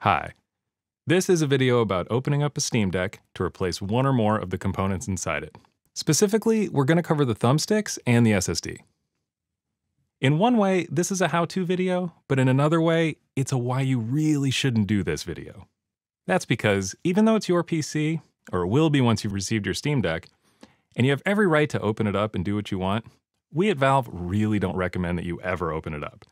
Hi. This is a video about opening up a Steam Deck to replace one or more of the components inside it. Specifically, we're going to cover the thumbsticks and the SSD. In one way, this is a how-to video, but in another way, it's a why you really shouldn't do this video. That's because even though it's your PC, or it will be once you've received your Steam Deck, and you have every right to open it up and do what you want, we at Valve really don't recommend that you ever open it up.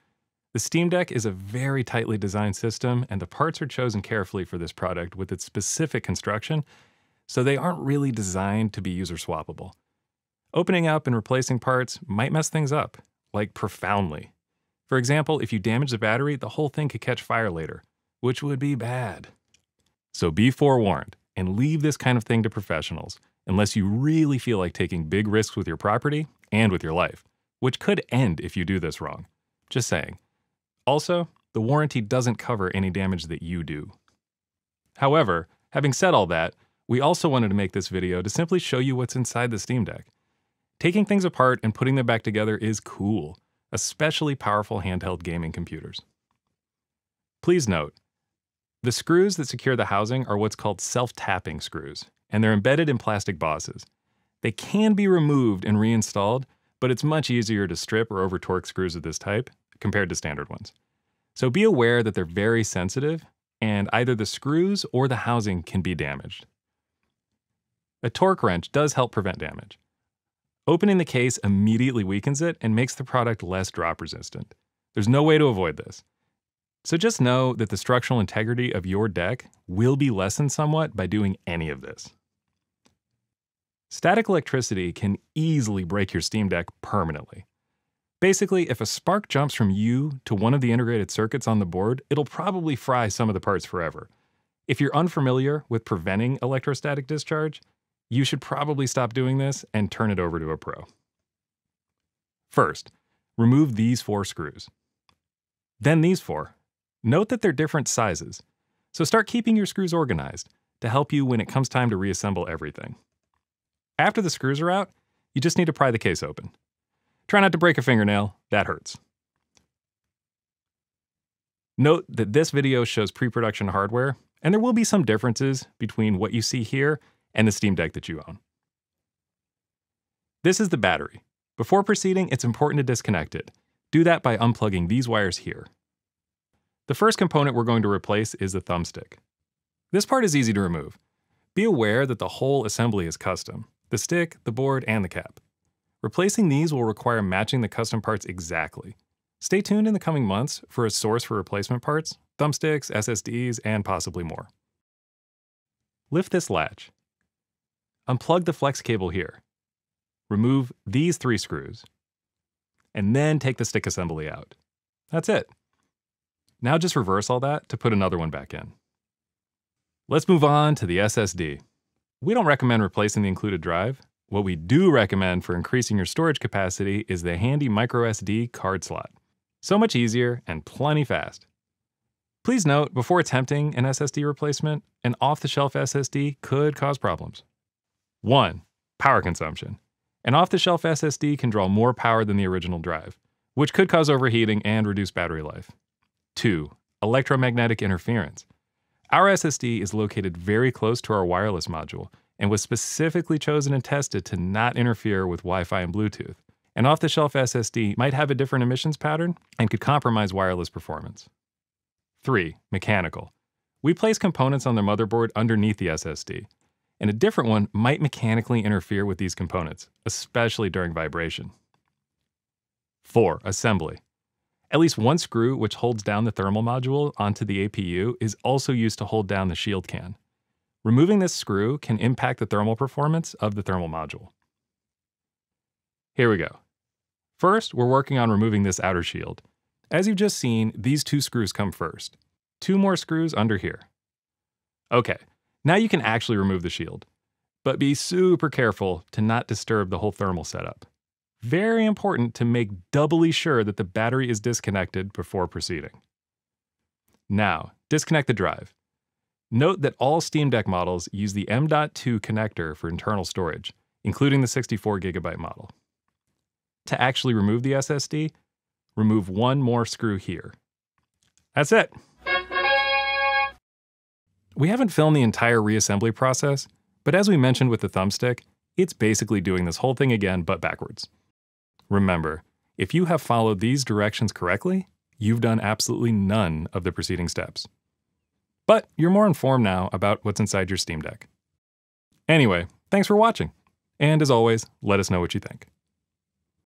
The Steam Deck is a very tightly designed system, and the parts are chosen carefully for this product with its specific construction, so they aren't really designed to be user swappable. Opening up and replacing parts might mess things up, like profoundly. For example, if you damage the battery, the whole thing could catch fire later, which would be bad. So be forewarned, and leave this kind of thing to professionals, unless you really feel like taking big risks with your property and with your life, which could end if you do this wrong. Just saying. Also, the warranty doesn't cover any damage that you do. However, having said all that, we also wanted to make this video to simply show you what's inside the Steam Deck. Taking things apart and putting them back together is cool, especially powerful handheld gaming computers. Please note, the screws that secure the housing are what's called self-tapping screws, and they're embedded in plastic bosses. They can be removed and reinstalled, but it's much easier to strip or over-torque screws of this type compared to standard ones. So be aware that they're very sensitive, and either the screws or the housing can be damaged. A torque wrench does help prevent damage. Opening the case immediately weakens it and makes the product less drop resistant. There's no way to avoid this. So just know that the structural integrity of your deck will be lessened somewhat by doing any of this. Static electricity can easily break your Steam Deck permanently. Basically, if a spark jumps from you to one of the integrated circuits on the board, it'll probably fry some of the parts forever. If you're unfamiliar with preventing electrostatic discharge, you should probably stop doing this and turn it over to a pro. First, remove these 4 screws. Then these 4. Note that they're different sizes, so start keeping your screws organized to help you when it comes time to reassemble everything. After the screws are out, you just need to pry the case open. Try not to break a fingernail, that hurts. Note that this video shows pre-production hardware, and there will be some differences between what you see here and the Steam Deck that you own. This is the battery. Before proceeding, it's important to disconnect it. Do that by unplugging these wires here. The first component we're going to replace is the thumbstick. This part is easy to remove. Be aware that the whole assembly is custom: the stick, the board, and the cap. Replacing these will require matching the custom parts exactly. Stay tuned in the coming months for a source for replacement parts, thumbsticks, SSDs, and possibly more. Lift this latch. Unplug the flex cable here. Remove these 3 screws. And then take the stick assembly out. That's it. Now just reverse all that to put another one back in. Let's move on to the SSD. We don't recommend replacing the included drive. What we do recommend for increasing your storage capacity is the handy microSD card slot. So much easier and plenty fast. Please note, before attempting an SSD replacement, an off-the-shelf SSD could cause problems. 1. Power consumption. An off-the-shelf SSD can draw more power than the original drive, which could cause overheating and reduce battery life. 2. Electromagnetic interference. Our SSD is located very close to our wireless module, and was specifically chosen and tested to not interfere with Wi-Fi and Bluetooth. An off-the-shelf SSD might have a different emissions pattern and could compromise wireless performance. 3. Mechanical. We place components on the motherboard underneath the SSD, and a different one might mechanically interfere with these components, especially during vibration. 4. Assembly. At least one screw which holds down the thermal module onto the APU is also used to hold down the shield can. Removing this screw can impact the thermal performance of the thermal module. Here we go. First, we're working on removing this outer shield. As you've just seen, these 2 screws come first. 2 more screws under here. Okay, now you can actually remove the shield, but be super careful to not disturb the whole thermal setup. Very important to make doubly sure that the battery is disconnected before proceeding. Now, disconnect the drive. Note that all Steam Deck models use the M.2 connector for internal storage, including the 64GB model. To actually remove the SSD, remove one more screw here. That's it. We haven't filmed the entire reassembly process, but as we mentioned with the thumbstick, it's basically doing this whole thing again but backwards. Remember, if you have followed these directions correctly, you've done absolutely none of the preceding steps. But you're more informed now about what's inside your Steam Deck. Anyway, thanks for watching. And as always, let us know what you think.